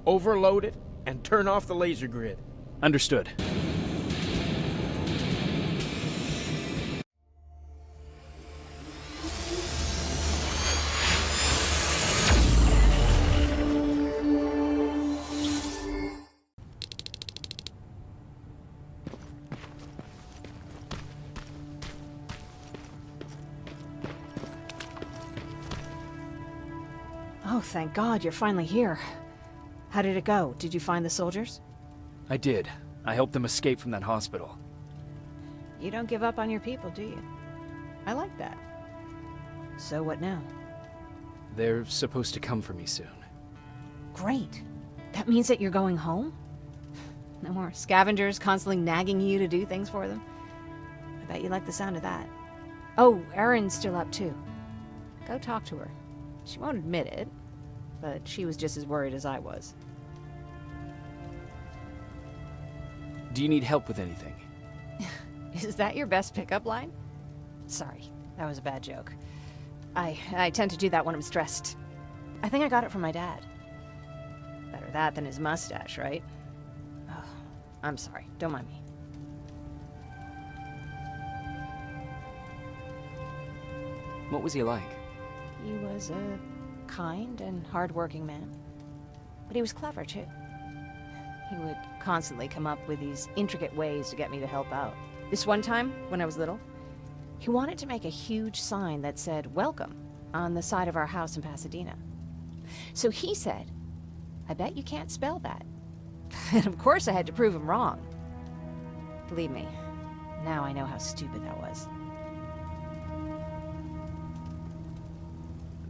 overload it, and turn off the laser grid. Understood. Oh, thank God you're finally here. How did it go? Did you find the soldiers? I did. I helped them escape from that hospital. You don't give up on your people, do you? I like that. So what now? They're supposed to come for me soon. Great. That means that you're going home? No more scavengers constantly nagging you to do things for them? I bet you like the sound of that. Oh, Erin's still up too. Go talk to her. She won't admit it, but she was just as worried as I was. Do you need help with anything? Is that your best pickup line? Sorry, that was a bad joke. I tend to do that when I'm stressed. I think I got it from my dad. Better that than his mustache, right? Oh, I'm sorry, don't mind me. What was he like? He was a kind and hard-working man. But he was clever, too. He would constantly come up with these intricate ways to get me to help out. This one time, when I was little, he wanted to make a huge sign that said, "Welcome," on the side of our house in Pasadena. So he said, "I bet you can't spell that." And of course I had to prove him wrong. Believe me, now I know how stupid that was.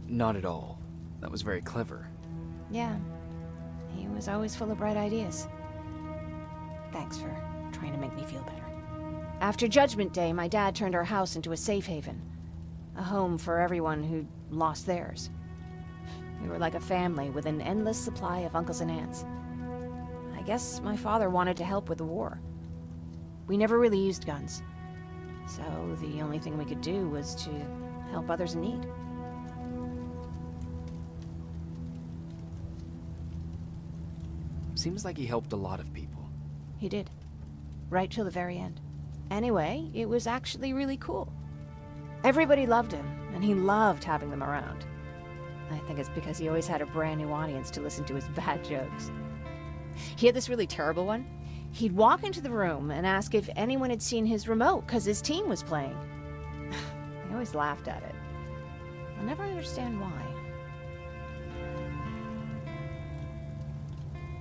Not at all. That was very clever. Yeah, he was always full of bright ideas. Thanks for trying to make me feel better. After Judgment Day, my dad turned our house into a safe haven. A home for everyone who'd lost theirs. We were like a family with an endless supply of uncles and aunts. I guess my father wanted to help with the war. We never really used guns. So the only thing we could do was to help others in need. Seems like he helped a lot of people. He did. Right till the very end. Anyway, it was actually really cool. Everybody loved him, and he loved having them around. I think it's because he always had a brand new audience to listen to his bad jokes. He had this really terrible one. He'd walk into the room and ask if anyone had seen his remote because his team was playing. I always laughed at it. I'll never understand why.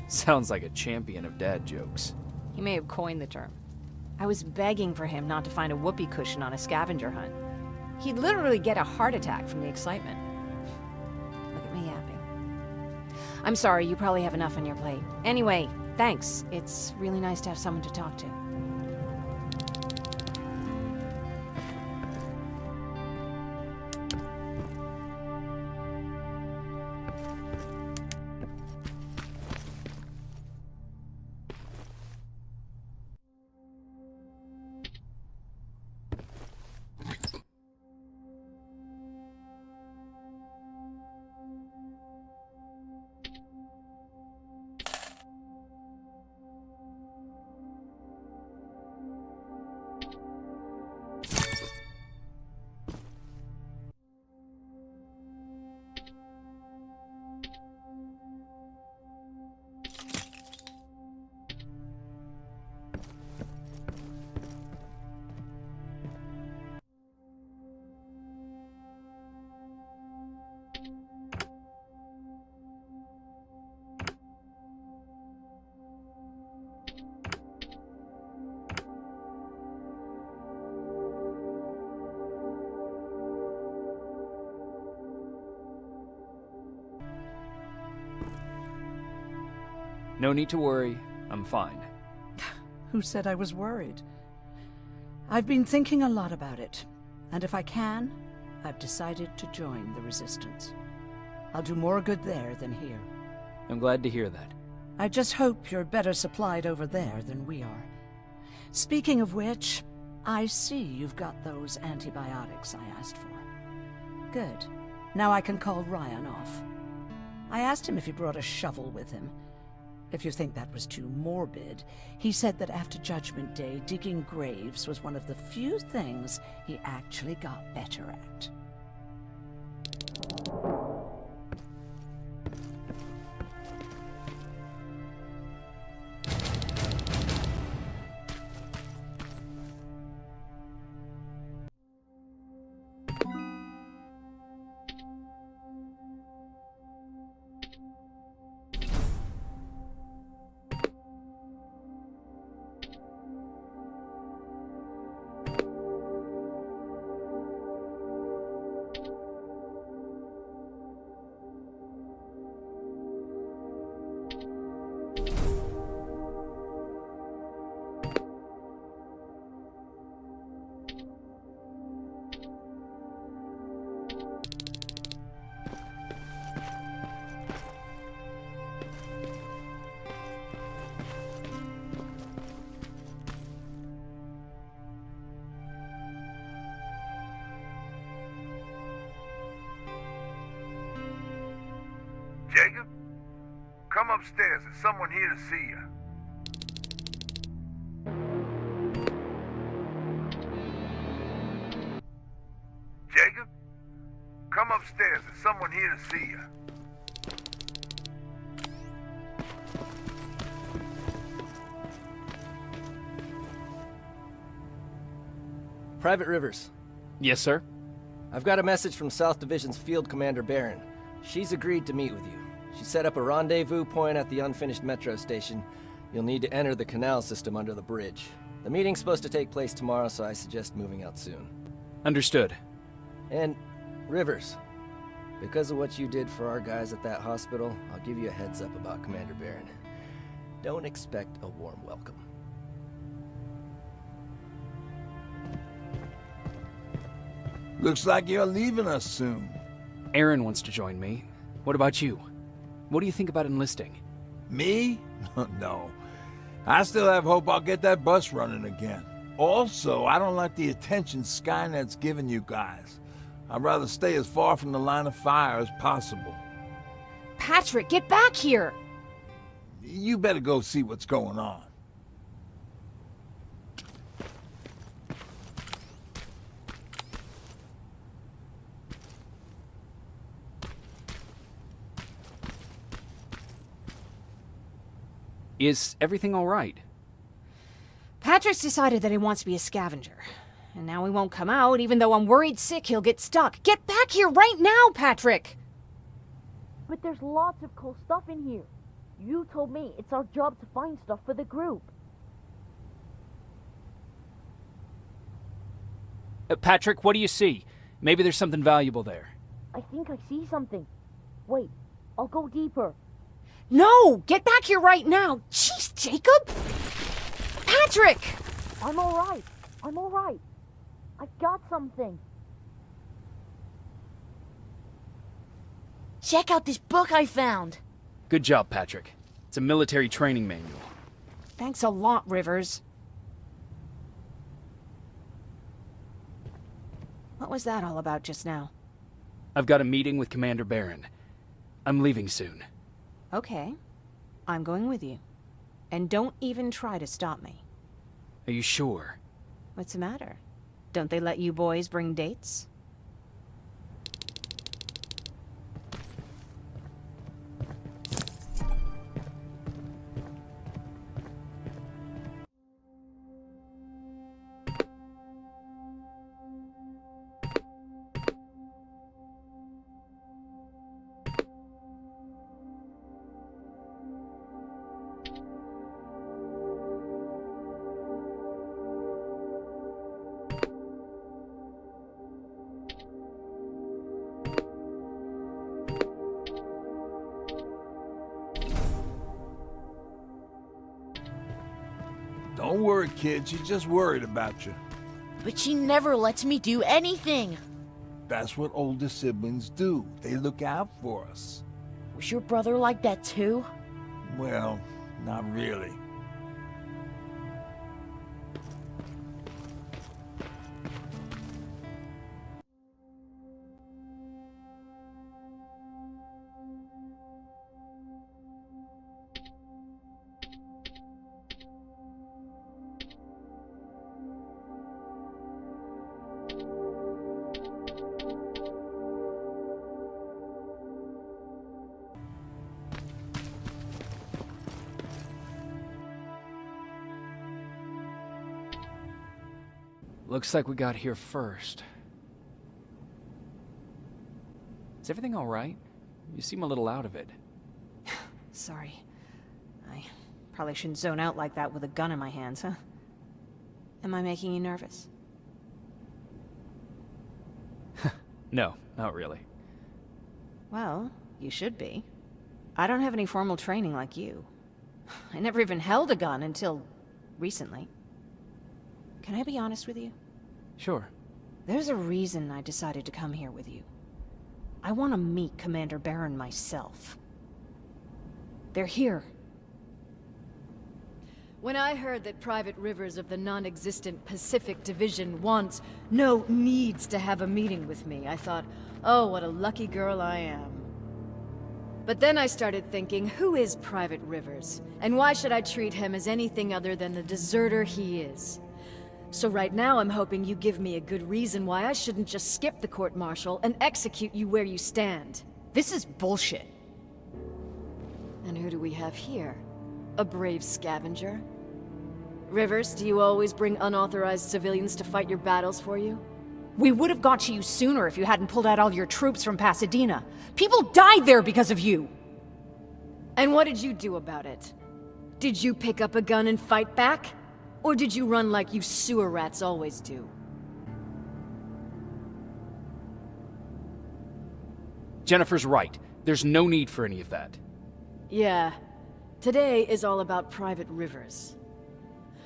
Sounds like a champion of dad jokes. He may have coined the term. I was begging for him not to find a whoopee cushion on a scavenger hunt. He'd literally get a heart attack from the excitement. Look at me yapping. I'm sorry, you probably have enough on your plate. Anyway, thanks. It's really nice to have someone to talk to. No need to worry. I'm fine. Who said I was worried? I've been thinking a lot about it, and if I can, I've decided to join the Resistance. I'll do more good there than here. I'm glad to hear that. I just hope you're better supplied over there than we are. Speaking of which, I see you've got those antibiotics I asked for. Good. Now I can call Ryan off. I asked him if he brought a shovel with him. If you think that was too morbid, he said that after Judgment Day, digging graves was one of the few things he actually got better at. Jacob? Come upstairs. There's someone here to see you. Jacob? Come upstairs. There's someone here to see you. Private Rivers, Yes, sir? I've got a message from South Division's Field Commander Barron. She's agreed to meet with you. She set up a rendezvous point at the unfinished metro station. You'll need to enter the canal system under the bridge. The meeting's supposed to take place tomorrow, so I suggest moving out soon. Understood. And, Rivers, because of what you did for our guys at that hospital, I'll give you a heads up about Commander Barron. Don't expect a warm welcome. Looks like you're leaving us soon. Aaron wants to join me. What about you? What do you think about enlisting? Me? No. I still have hope I'll get that bus running again. Also, I don't like the attention Skynet's giving you guys. I'd rather stay as far from the line of fire as possible. Patrick, get back here! You better go see what's going on. Is everything all right? Patrick's decided that he wants to be a scavenger. And now he won't come out, even though I'm worried sick he'll get stuck. Get back here right now, Patrick! But there's lots of cool stuff in here. You told me it's our job to find stuff for the group. Patrick, what do you see? Maybe there's something valuable there. I think I see something. Wait, I'll go deeper. No! Get back here right now! Jeez, Jacob! Patrick! I'm alright. I'm alright. I got something. Check out this book I found. Good job, Patrick. It's a military training manual. Thanks a lot, Rivers. What was that all about just now? I've got a meeting with Commander Barron. I'm leaving soon. Okay. I'm going with you. And don't even try to stop me. Are you sure? What's the matter? Don't they let you boys bring dates? Don't worry, kid. She's just worried about you. But she never lets me do anything. That's what older siblings do. They look out for us. Was your brother like that too? Well, not really. Looks like we got here first. Is everything all right? You seem a little out of it. Sorry. I probably shouldn't zone out like that with a gun in my hands, huh? Am I making you nervous? No, not really. Well, you should be. I don't have any formal training like you. I never even held a gun until recently. Can I be honest with you? Sure. There's a reason I decided to come here with you. I want to meet Commander Barron myself. They're here. When I heard that Private Rivers of the non-existent Pacific Division needs to have a meeting with me, I thought, oh, what a lucky girl I am. But then I started thinking, who is Private Rivers? And why should I treat him as anything other than the deserter he is? So right now I'm hoping you give me a good reason why I shouldn't just skip the court-martial and execute you where you stand. This is bullshit. And who do we have here? A brave scavenger? Rivers, do you always bring unauthorized civilians to fight your battles for you? We would have got to you sooner if you hadn't pulled out all your troops from Pasadena. People died there because of you! And what did you do about it? Did you pick up a gun and fight back? Or did you run like you sewer rats always do? Jennifer's right. There's no need for any of that. Yeah. Today is all about Private Rivers.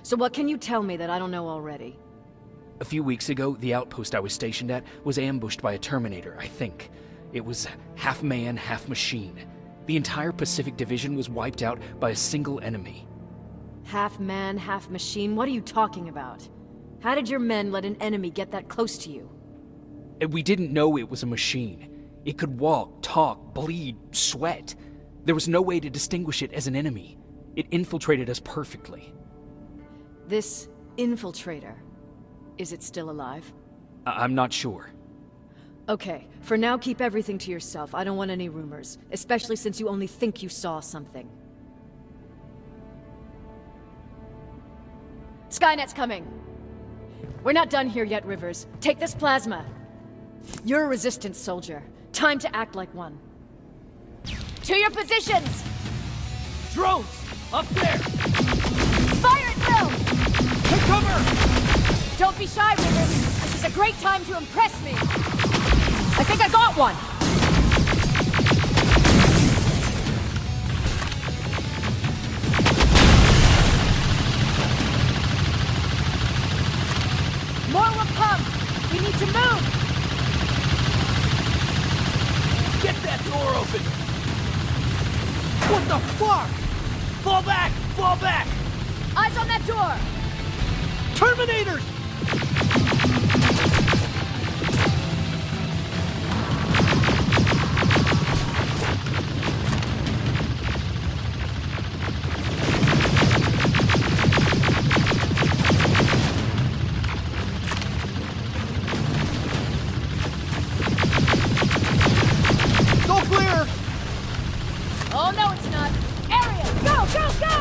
So what can you tell me that I don't know already? A few weeks ago, the outpost I was stationed at was ambushed by a Terminator, I think. It was half man, half machine. The entire Pacific Division was wiped out by a single enemy. Half man, half machine? What are you talking about? How did your men let an enemy get that close to you? And we didn't know it was a machine. It could walk, talk, bleed, sweat. There was no way to distinguish it as an enemy. It infiltrated us perfectly. This infiltrator, is it still alive? I'm not sure. Okay, for now keep everything to yourself. I don't want any rumors, especially since you only think you saw something. Skynet's coming! We're not done here yet, Rivers. Take this plasma. You're a resistance soldier. Time to act like one. To your positions! Drones! Up there! Fire at will! Take cover! Don't be shy, Rivers. This is a great time to impress me. I think I got one! More will come! We need to move! Get that door open! What the fuck? Fall back! Fall back! Eyes on that door! Terminators! Go clear! Oh, no, it's not. Area, go, go, go!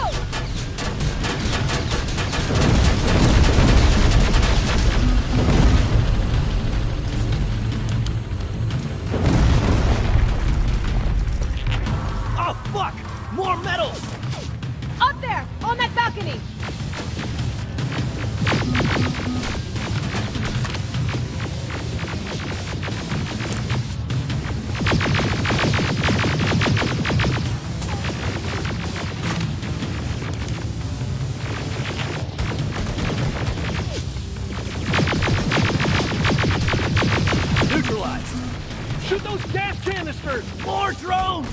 Oh, fuck! More metals! Up there, on that balcony! Neutralized! Shoot those gas canisters! More drones!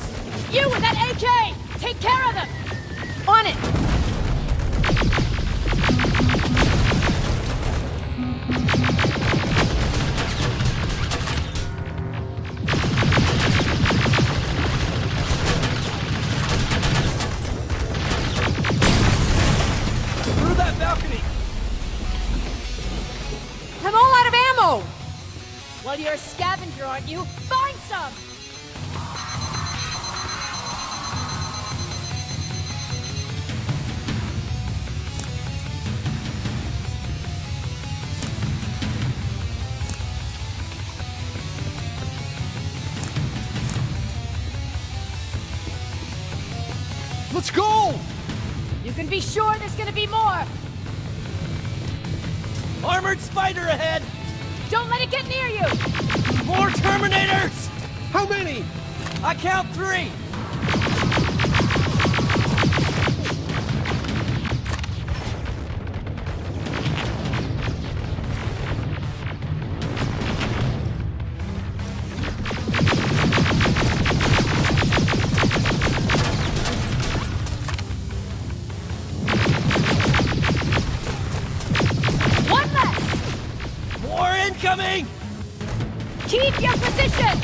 You with that AK! Take care of them! On it! Through that balcony! I'm all out of ammo! Well, you're a scavenger, aren't you? Find some! Let's go! You can be sure there's gonna be more! Armored spider ahead! Don't let it get near you! More Terminators! How many? I count 3! One less! More incoming! Keep your position!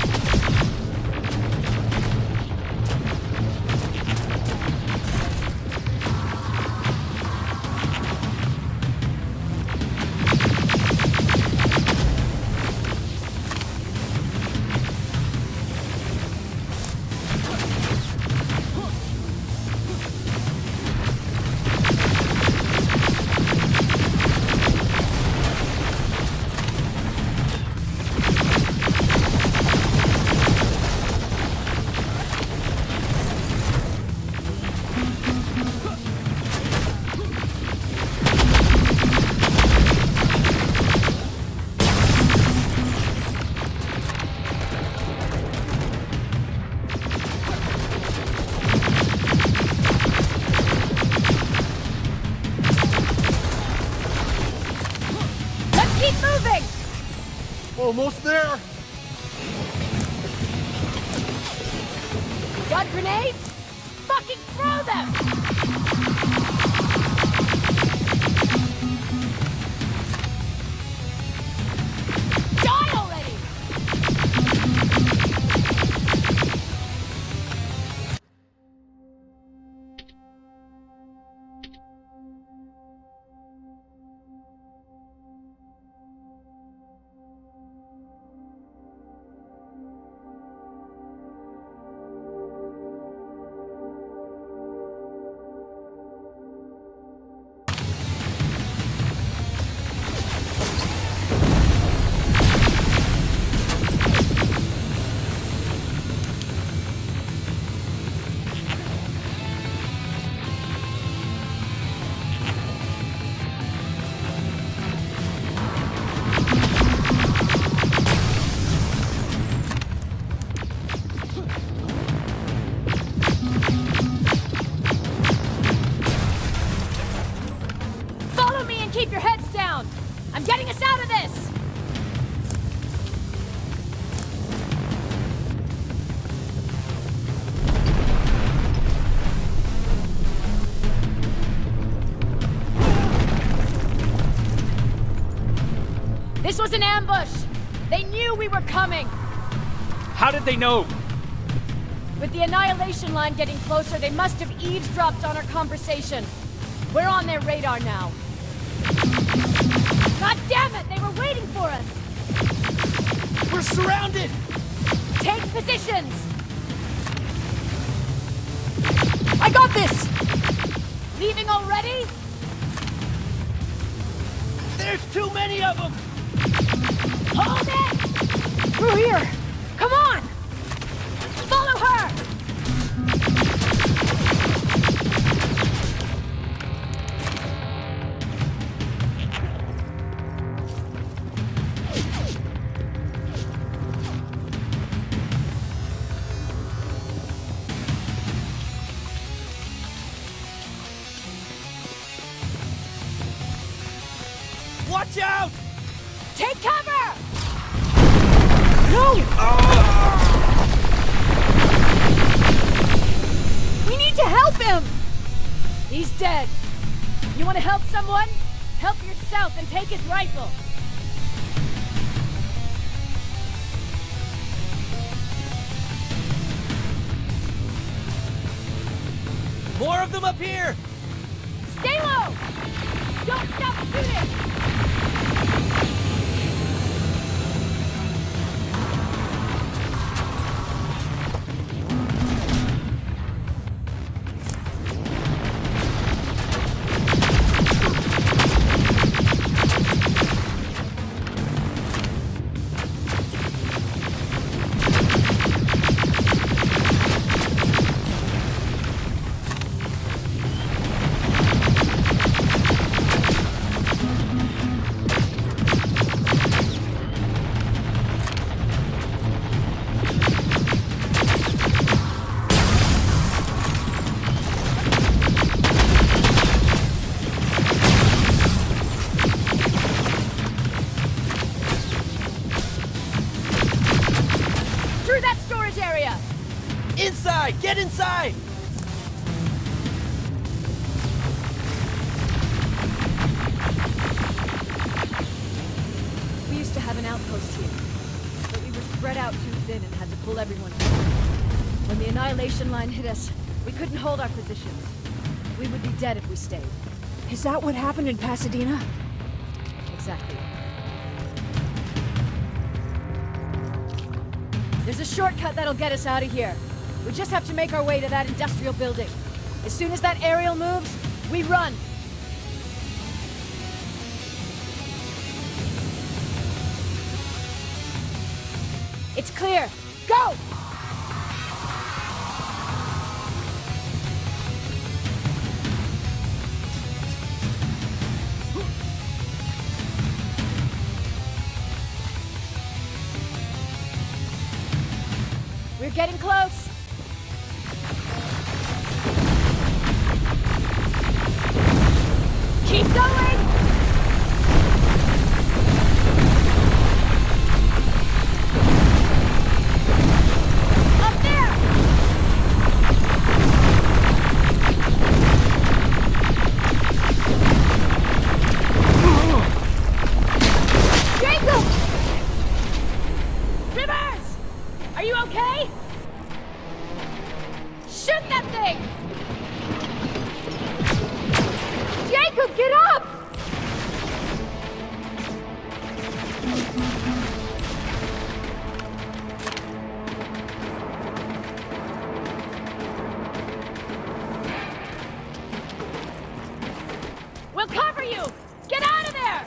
Let's keep moving! Almost there! Got grenades? Fucking throw them! Die already! Follow me and keep your heads down! I'm getting us out of this! This was an ambush! They knew we were coming! How did they know? With the Annihilation line getting closer, they must have eavesdropped on our conversation. We're on their radar now. God damn it! They were waiting for us! We're surrounded! Take positions! I got this! Leaving already? There's too many of them! Hold it! Through here! Come on! Follow her! Watch out! Take cover! No! We need to help him! He's dead. You want to help someone? Help yourself and take his rifle. More of them up here! Stay low! Don't stop shooting! Inside! Get inside! We used to have an outpost here, but we were spread out too thin and had to pull everyone together. When the Annihilation line hit us, we couldn't hold our positions. We would be dead if we stayed. Is that what happened in Pasadena? Exactly. There's a shortcut that'll get us out of here. We just have to make our way to that industrial building. As soon as that aerial moves, we run. It's clear. Go! We're getting close. Keep going! Up there! Jacob! Rivers! Are you okay? Shoot that thing! Jacob, get up! We'll cover you! Get out of there!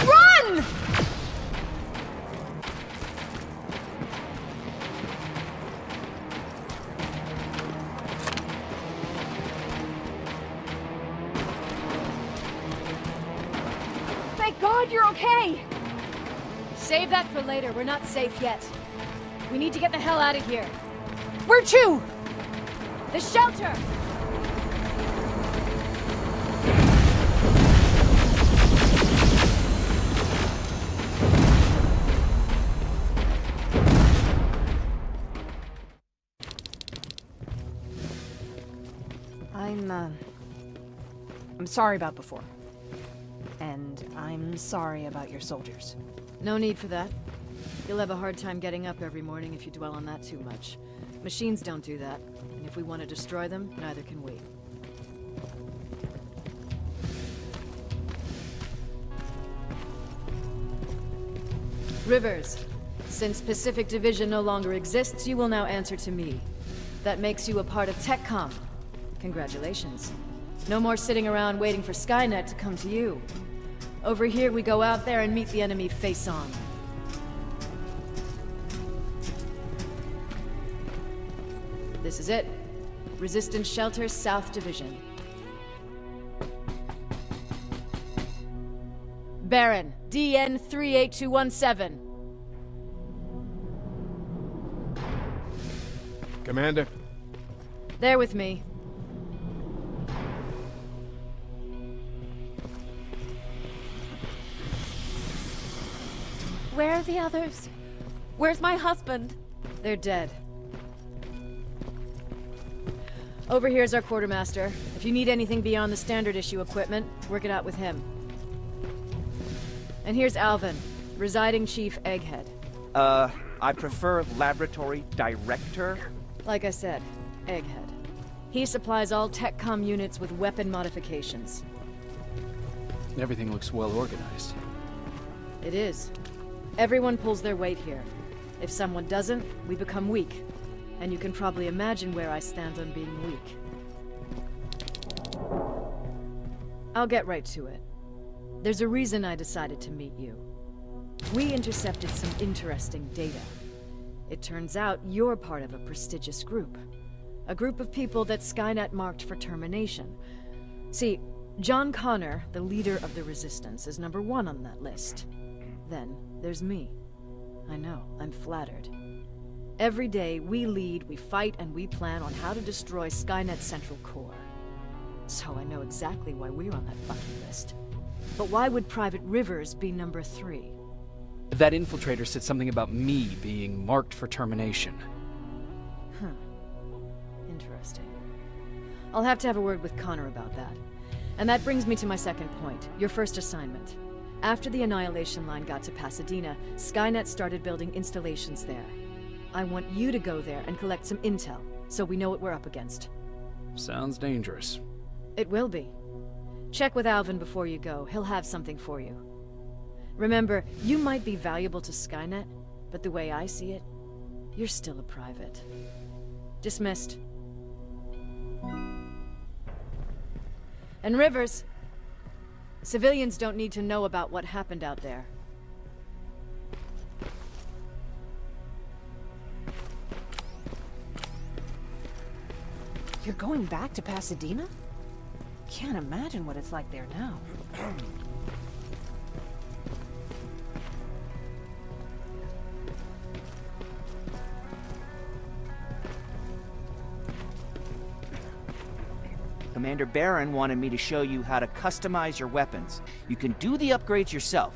Run! Thank God you're okay! Save that for later. We're not safe yet. We need to get the hell out of here. Where to? The shelter! I'm sorry about before. And I'm sorry about your soldiers. No need for that. You'll have a hard time getting up every morning if you dwell on that too much. Machines don't do that, and if we want to destroy them, neither can we. Rivers, since Pacific Division no longer exists, you will now answer to me. That makes you a part of TechCom. Congratulations. No more sitting around waiting for Skynet to come to you. Over here, we go out there and meet the enemy face on. This is it. Resistance Shelter, South Division. Baron, DN 38217. Commander? They're with me. Where are the others? Where's my husband? They're dead. Over here's our quartermaster. If you need anything beyond the standard issue equipment, work it out with him. And here's Alvin, residing chief Egghead. I prefer laboratory director. Like I said, Egghead. He supplies all TechCom units with weapon modifications. Everything looks well organized. It is. Everyone pulls their weight here. If someone doesn't, we become weak. And you can probably imagine where I stand on being weak. I'll get right to it. There's a reason I decided to meet you. We intercepted some interesting data. It turns out you're part of a prestigious group. A group of people that Skynet marked for termination. See, John Connor, the leader of the Resistance, is number 1 on that list. Then there's me. I know, I'm flattered. Every day, we lead, we fight, and we plan on how to destroy Skynet's central core. So I know exactly why we're on that fucking list. But why would Private Rivers be number 3? That infiltrator said something about me being marked for termination. Huh. Interesting. I'll have to have a word with Connor about that. And that brings me to my second point, your first assignment. After the Annihilation Line got to Pasadena, Skynet started building installations there. I want you to go there and collect some intel, so we know what we're up against. Sounds dangerous. It will be. Check with Alvin before you go. He'll have something for you. Remember, you might be valuable to Skynet, but the way I see it, you're still a private. Dismissed. And Rivers, civilians don't need to know about what happened out there. You're going back to Pasadena? Can't imagine what it's like there now. Commander Barron wanted me to show you how to customize your weapons. You can do the upgrades yourself,